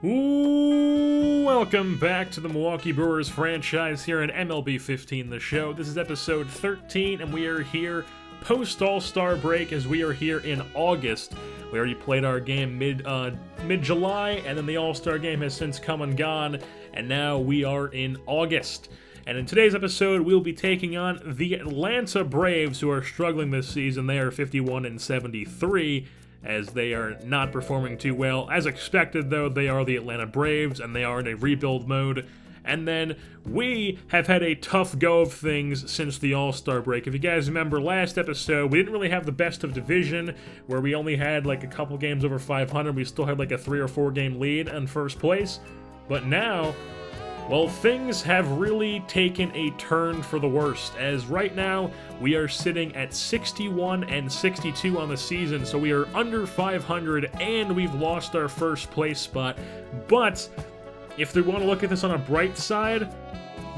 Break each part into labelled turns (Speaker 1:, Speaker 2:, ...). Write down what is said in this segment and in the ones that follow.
Speaker 1: Ooh, welcome back to the Milwaukee Brewers franchise here in MLB 15, the show. This is episode 13, and we are here post-All-Star break as we are here in August. We already played our game mid-July, and then the All-Star game has since come and gone, and now we are in August. And in today's episode, we'll be taking on the Atlanta Braves, who are struggling this season. They are 51-73. As they are not performing too well. As expected, though, they are the Atlanta Braves, and they are in a rebuild mode. And then we have had a tough go of things since the All-Star break. If you guys remember last episode, we didn't really have the best of division, where we only had like a couple games over 500. We still had like a 3 or 4 game lead in first place. But now, well, things have really taken a turn for the worst, as right now we are sitting at 61-62 on the season, so we are under 500 and we've lost our first place spot. But if they want to look at this on a bright side,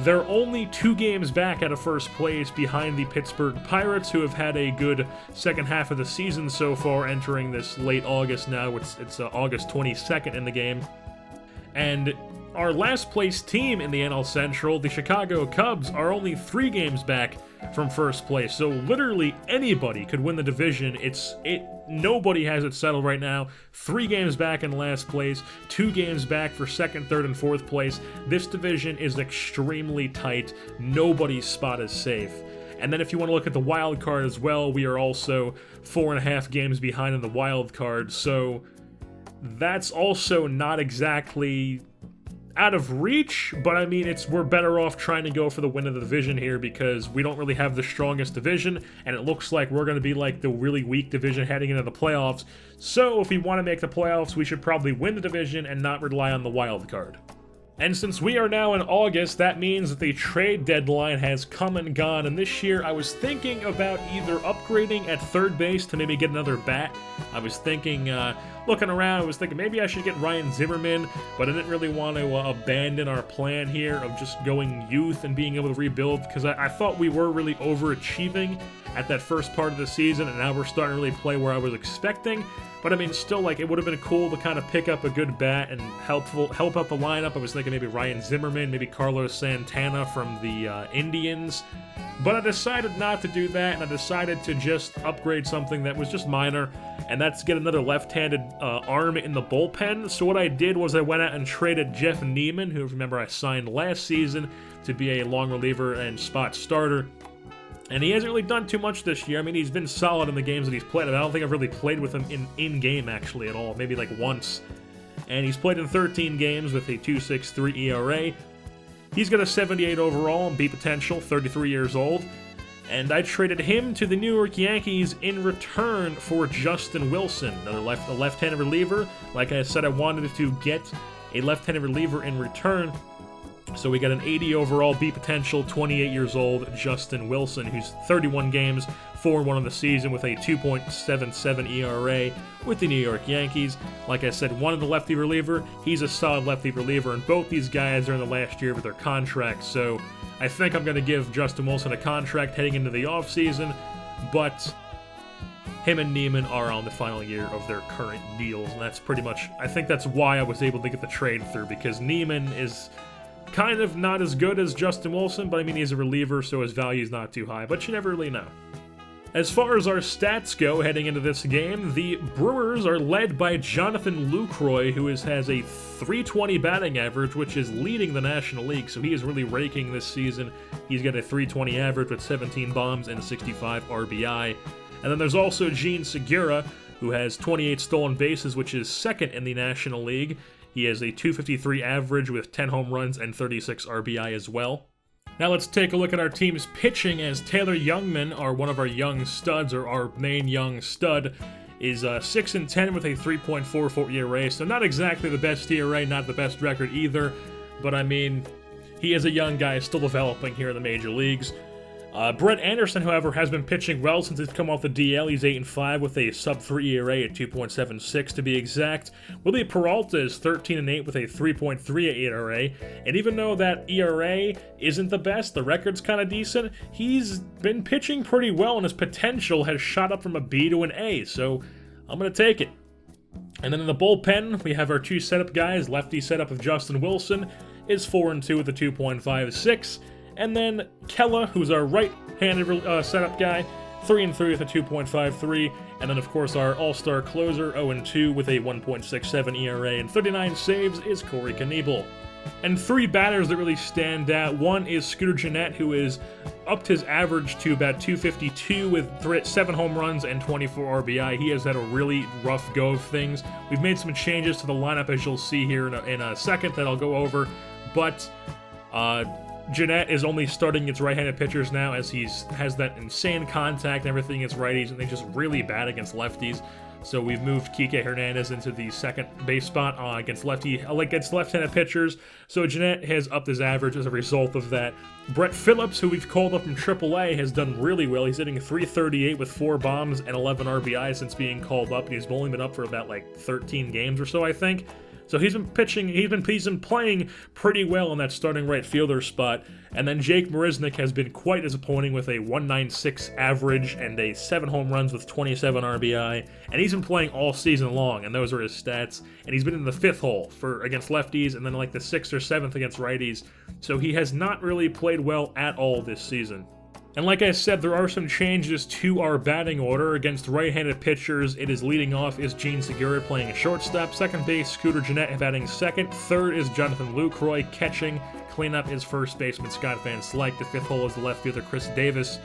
Speaker 1: they're only 2 games back out of first place behind the Pittsburgh Pirates, who have had a good second half of the season so far, entering this late August now. It's August 22nd in the game. And our last place team in the NL Central, the Chicago Cubs, are only 3 games back from first place. So literally anybody could win the division. Nobody has it settled right now. 3 games back in last place, 2 games back for second, third, and fourth place. This division is extremely tight. Nobody's spot is safe. And then if you want to look at the wild card as well, we are also 4.5 games behind in the wild card. So that's also not exactly out of reach, but I mean, we're better off trying to go for the win of the division here, because we don't really have the strongest division, and it looks like we're going to be like the really weak division heading into the playoffs. So if we want to make the playoffs, we should probably win the division and not rely on the wild card. And since we are now in August, that means that the trade deadline has come and gone, and this year I was thinking about either upgrading at third base to maybe get another bat. I was thinking, looking around, I was thinking maybe I should get Ryan Zimmerman, but I didn't really want to abandon our plan here of just going youth and being able to rebuild, because I thought we were really overachieving at that first part of the season, and now we're starting to really play where I was expecting. But I mean, still, like, it would have been cool to kind of pick up a good bat and help out the lineup. I was thinking maybe Ryan Zimmerman, maybe Carlos Santana from the Indians. But I decided not to do that, and I decided to just upgrade something that was just minor, and that's get another left-handed arm in the bullpen. So what I did was I went out and traded Jeff Neiman, who, remember, I signed last season to be a long reliever and spot starter. And he hasn't really done too much this year. I mean, he's been solid in the games that he's played. I don't think I've really played with him in-game, actually, at all. Maybe, like, once. And he's played in 13 games with a 2.63 ERA. He's got a 78 overall and beat potential, 33 years old. And I traded him to the New York Yankees in return for Justin Wilson, a left-handed reliever. Like I said, I wanted to get a left-handed reliever in return. So we got an 80 overall, beat potential, 28 years old, Justin Wilson, who's 31 games, 4-1 on the season with a 2.77 ERA with the New York Yankees. Like I said, wanted a lefty reliever. He's a solid lefty reliever, and both these guys are in the last year of their contracts. So I think I'm going to give Justin Wilson a contract heading into the offseason, but him and Neiman are on the final year of their current deals, and that's pretty much, I think that's why I was able to get the trade through, because Neiman is kind of not as good as Justin Wilson, but I mean, he's a reliever, so his value is not too high, but you never really know. As far as our stats go heading into this game, the Brewers are led by Jonathan Lucroy, who has a .320 batting average, which is leading the National League, so he is really raking this season. He's got a .320 average with 17 bombs and 65 RBI. And then there's also Gene Segura, who has 28 stolen bases, which is second in the National League. He has a .253 average with 10 home runs and 36 RBI as well. Now let's take a look at our team's pitching, as Taylor Youngman, one of our young studs, or our main young stud, is 6-10 with a 3.44 ERA, so not exactly the best ERA, not the best record either, but I mean, he is a young guy still developing here in the major leagues. Brett Anderson, however, has been pitching well since he's come off the DL. He's 8-5 with a sub-3 ERA at 2.76 to be exact. Willie Peralta is 13-8 with a 3.38 ERA. And even though that ERA isn't the best, the record's kind of decent, he's been pitching pretty well, and his potential has shot up from a B to an A, so I'm going to take it. And then in the bullpen, we have our two setup guys. Lefty setup of Justin Wilson is 4-2 with a 2.56. And then Kella, who's our right-handed setup guy, 3-3 with a 2.53. And then, of course, our all-star closer, 0-2 with a 1.67 ERA and 39 saves, is Corey Knebel. And three batters that really stand out. One is Scooter Gennett, who is upped his average to about 252 with 7 home runs and 24 RBI. He has had a really rough go of things. We've made some changes to the lineup, as you'll see here in a second, that I'll go over. But Gennett is only starting against right-handed pitchers now, as he has that insane contact and everything against righties, and they just really bad against lefties. So we've moved Kike Hernandez into the second base spot against left-handed pitchers. So Gennett has upped his average as a result of that. Brett Phillips, who we've called up from AAA, has done really well. He's hitting .338 with 4 bombs and 11 RBI since being called up, and he's only been up for about 13 games or so, I think. So he's been playing pretty well in that starting right fielder spot. And then Jake Marisnick has been quite disappointing with a 196 average and 7 home runs with 27 RBI. And he's been playing all season long, and those are his stats. And he's been in the 5th hole against lefties, and then the 6th or 7th against righties. So he has not really played well at all this season. And like I said, there are some changes to our batting order. Against right-handed pitchers, it is leading off is Gene Segura playing shortstop. Second base, Scooter Gennett batting second. Third is Jonathan Lucroy catching. Cleanup is first baseman Scott Van Slyke. The 5th hole is the left fielder Chris Davis.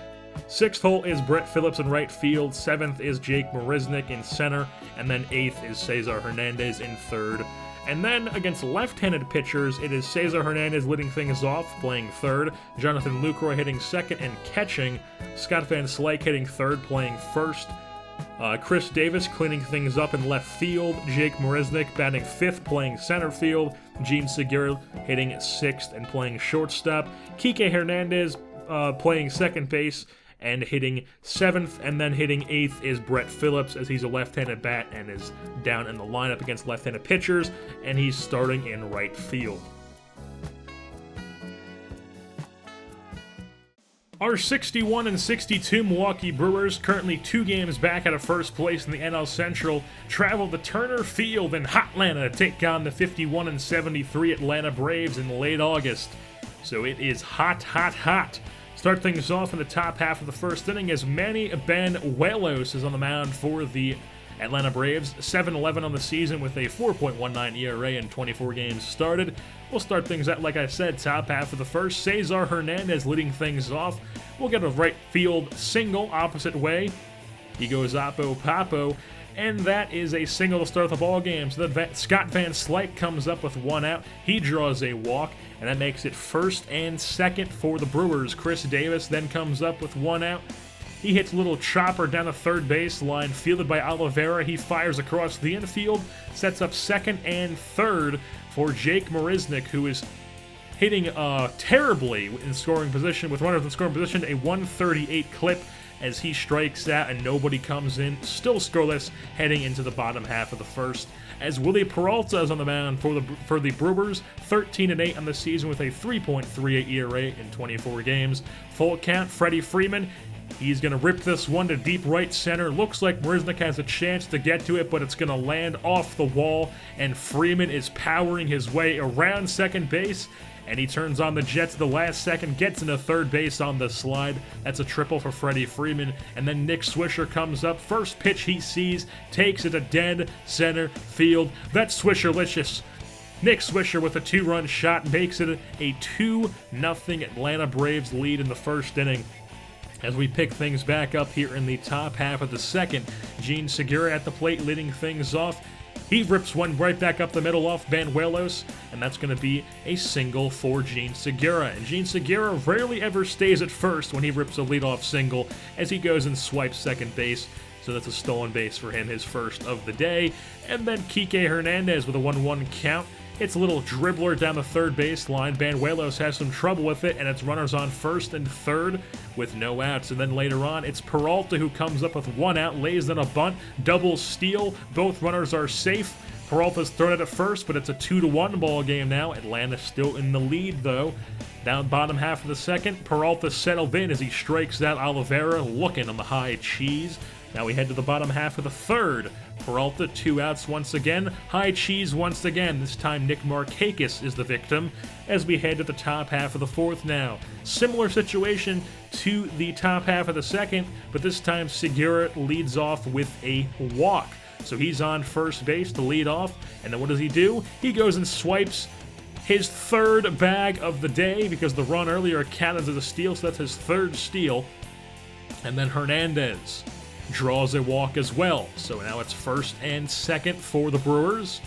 Speaker 1: 6th hole is Brett Phillips in right field. 7th is Jake Marisnick in center. And then 8th is Cesar Hernandez in third. And then against left-handed pitchers, it is Cesar Hernandez leading things off, playing third. Jonathan Lucroy hitting second and catching. Scott Van Slyke hitting third, playing first. Chris Davis cleaning things up in left field. Jake Marisnick batting 5th, playing center field. Gene Segura hitting 6th and playing shortstop. Kike Hernandez playing second base and hitting 7th, and then hitting 8th is Brett Phillips, as he's a left-handed bat and is down in the lineup against left-handed pitchers, and he's starting in right field. Our 61-62 Milwaukee Brewers, currently 2 games back out of first place in the NL Central, travel to Turner Field in Hotlanta to take on the 51-73 Atlanta Braves in late August. So it is hot, hot, hot. Start things off in the top half of the first inning as Manny Banuelos is on the mound for the Atlanta Braves. 7-11 on the season with a 4.19 ERA in 24 games started. We'll start things out, like I said, top half of the first. Cesar Hernandez leading things off. We'll get a right field single opposite way. He goes Oppo Papo, and that is a single to start the ball game. So Scott Van Slyke comes up with 1 out. He draws a walk, and that makes it first and second for the Brewers. Chris Davis then comes up with 1 out. He hits a little chopper down the third base line, fielded by Oliveira. He fires across the infield, sets up second and third for Jake Marisnick, who is hitting terribly in scoring position, with runners in scoring position, a 138 clip as he strikes out and nobody comes in. Still scoreless heading into the bottom half of the first, as Willie Peralta is on the mound for the Brewers, 13-8 on the season with a 3.38 ERA in 24 games. Full count, Freddie Freeman. He's going to rip this one to deep right center. Looks like Marisnick has a chance to get to it, but it's going to land off the wall, and Freeman is powering his way around second base, and he turns on the Jets at the last second, gets into third base on the slide. That's a triple for Freddie Freeman, and then Nick Swisher comes up. First pitch he sees, takes it to dead center field. That's Swisherlicious. Nick Swisher with a 2-run shot makes it a 2-0 Atlanta Braves lead in the first inning. As we pick things back up here in the top half of the second, Gene Segura at the plate leading things off. He rips one right back up the middle off Banuelos, and that's going to be a single for Gene Segura. And Gene Segura rarely ever stays at first when he rips a leadoff single, as he goes and swipes second base. So that's a stolen base for him, his first of the day. And then Kike Hernandez with a 1-1 count. It's a little dribbler down the third base line. Banuelos has some trouble with it, and it's runners on first and third with no outs. And then later on, it's Peralta who comes up with 1 out, lays in a bunt, double steal. Both runners are safe. Peralta's thrown it at first, but it's a 2-1 ball game now. Atlanta's still in the lead, though. Down bottom half of the second, Peralta settled in as he strikes out Oliveira, looking on the high cheese. Now we head to the bottom half of the third. Peralta, 2 outs once again. High cheese once again. This time Nick Markakis is the victim as we head to the top half of the fourth now. Similar situation to the top half of the second, but this time Segura leads off with a walk. So he's on first base to lead off, and then what does he do? He goes and swipes his third bag of the day because the run earlier counted as a steal, so that's his third steal. And then Hernandez draws a walk as well. So now it's first and second for the Brewers.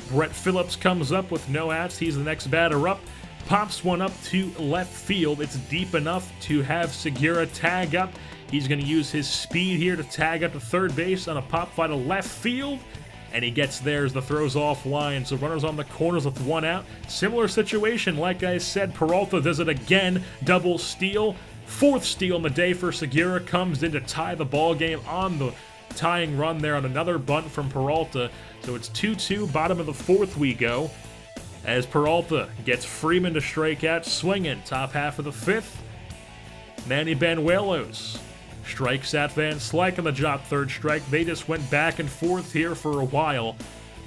Speaker 1: Brett Phillips comes up with no outs. He's the next batter up. Pops one up to left field. It's deep enough to have Segura tag up. He's going to use his speed here to tag up to third base on a pop fly to left field. And he gets there as the throw's offline. So runners on the corners with 1 out. Similar situation, like I said, Peralta does it again. Double steal. 4th steal in the day for Segura, comes in to tie the ball game on the tying run there on another bunt from Peralta. So it's 2-2, bottom of the 4th we go, as Peralta gets Freeman to strike out swinging. Top half of the 5th, Manny Banuelos strikes out Van Slyke on the drop third strike. They just went back and forth here for a while.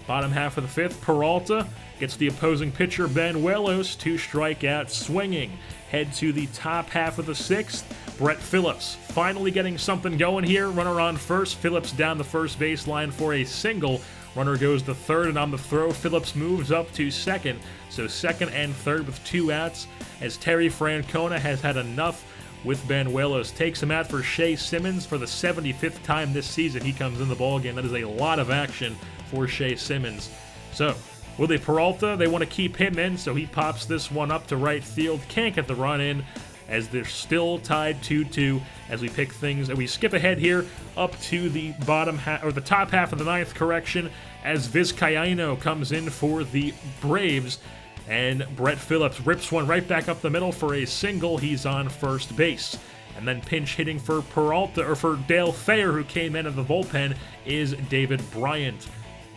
Speaker 1: Bottom half of the 5th, Peralta gets the opposing pitcher Banuelos to strike out swinging. Head to the top half of the 6th. Brett Phillips finally getting something going here. Runner on first. Phillips down the first baseline for a single. Runner goes to third, and on the throw, Phillips moves up to second. So second and third with 2 outs, as Terry Francona has had enough with Banuelos. Takes him out for Shea Simmons for the 75th time this season. He comes in the ballgame. That is a lot of action for Shea Simmons. So with a Peralta, they want to keep him in, so he pops this one up to right field. Can't get the run in, as they're still tied 2-2 as we pick things. And we skip ahead here up to the bottom half, or the top half of the 9th, correction, as Vizcaino comes in for the Braves. And Brett Phillips rips one right back up the middle for a single. He's on first base. And then pinch hitting for Peralta, or for Dale Thayer, who came in at the bullpen, is David Bryant.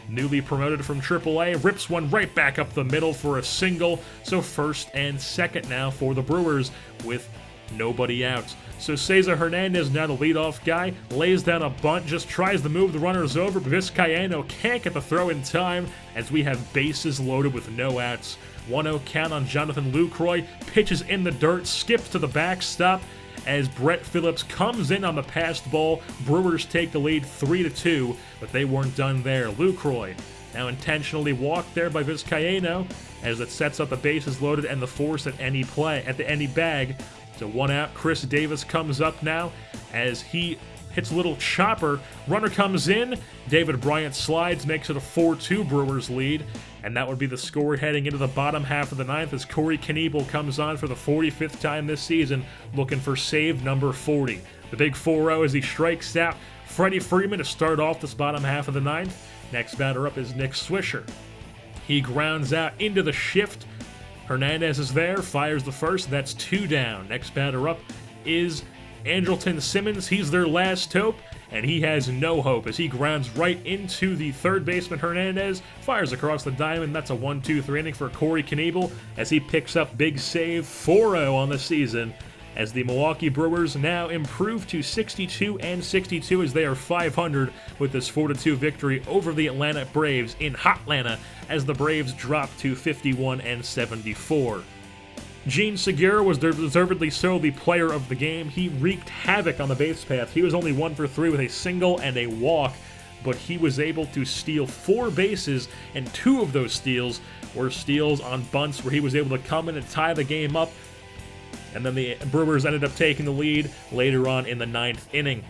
Speaker 1: Newly promoted from AAA, rips one right back up the middle for a single. So first and second now for the Brewers with nobody out. So Cesar Hernandez, now the leadoff guy, lays down a bunt, just tries to move the runners over, but Vizcaino can't get the throw in time as we have bases loaded with no outs. 1-0 count on Jonathan Lucroy, pitches in the dirt, skips to the backstop, as Brett Phillips comes in on the passed ball. Brewers take the lead 3-2, but they weren't done there. Lucroy now intentionally walked there by Vizcaino, as it sets up the bases loaded and the force at any play, at the any bag. So 1 out. Chris Davis comes up now as he hits a little chopper. Runner comes in. David Bryant slides, makes it a 4-2 Brewers lead. And that would be the score heading into the bottom half of the 9th, as Corey Knebel comes on for the 45th time this season, looking for save number 40. The big 4-0 as he strikes out Freddie Freeman to start off this bottom half of the 9th. Next batter up is Nick Swisher. He grounds out into the shift. Hernandez is there, fires the first. That's 2 down. Next batter up is Andrelton Simmons. He's their last hope, and he has no hope as he grounds right into the third baseman Hernandez, fires across the diamond. That's a 1-2-3 inning for Corey Knebel as he picks up big save 4-0 on the season, as the Milwaukee Brewers now improve to 62-62 as they are 500 with this 4-2 victory over the Atlanta Braves in Hotlanta, as the Braves drop to 51-74. Gene Segura was deservedly so the player of the game. He wreaked havoc on the base path. He was only 1 for 3 with a single and a walk, but he was able to steal 4 bases, and 2 of those steals were steals on bunts where he was able to come in and tie the game up. And then the Brewers ended up taking the lead later on in the 9th inning.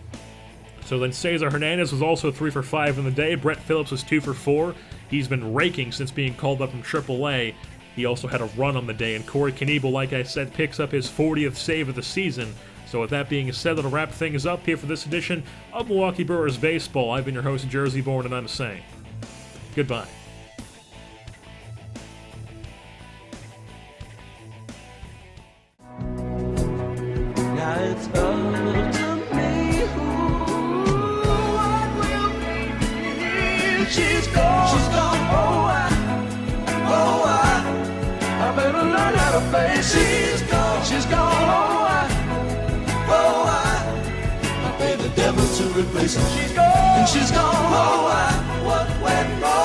Speaker 1: So then Cesar Hernandez was also 3 for 5 in the day. Brett Phillips was 2 for 4. He's been raking since being called up from AAA. He also had a run on the day, and Corey Knebel, like I said, picks up his 40th save of the season. So with that being said, that'll wrap things up here for this edition of Milwaukee Brewers Baseball. I've been your host, Jersey Born, and I'm saying goodbye.
Speaker 2: Now it's up to me, what will be? She's gone, I better learn how to face. She's gone, I pay the devil to to replace her. She's gone, and she's gone. Oh, what went wrong?